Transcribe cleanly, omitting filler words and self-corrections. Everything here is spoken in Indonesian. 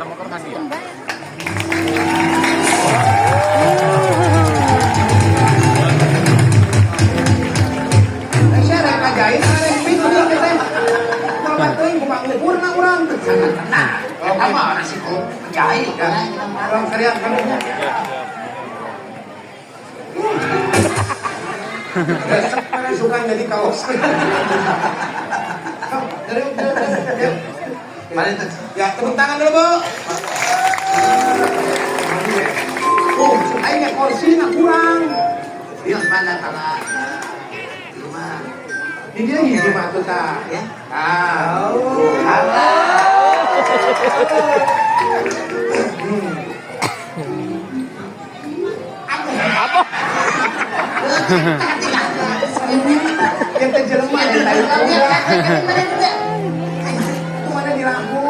Kata motor kan dia. Saya ada ngajahit, ada yang pintu dia kita. Mau bantuin, mau ngukur na orang. Nah, sama resiko jahit kan. Orang kalian kamu. Suka jadi kaos. Ya, tepuk tangan dulu, Bu. Oh, ayo kursinya kurang. Bios mana tanah. Rumah. Ini dia hiji mah tuh tah. Ya. Ah. Kita jelema yang tadi.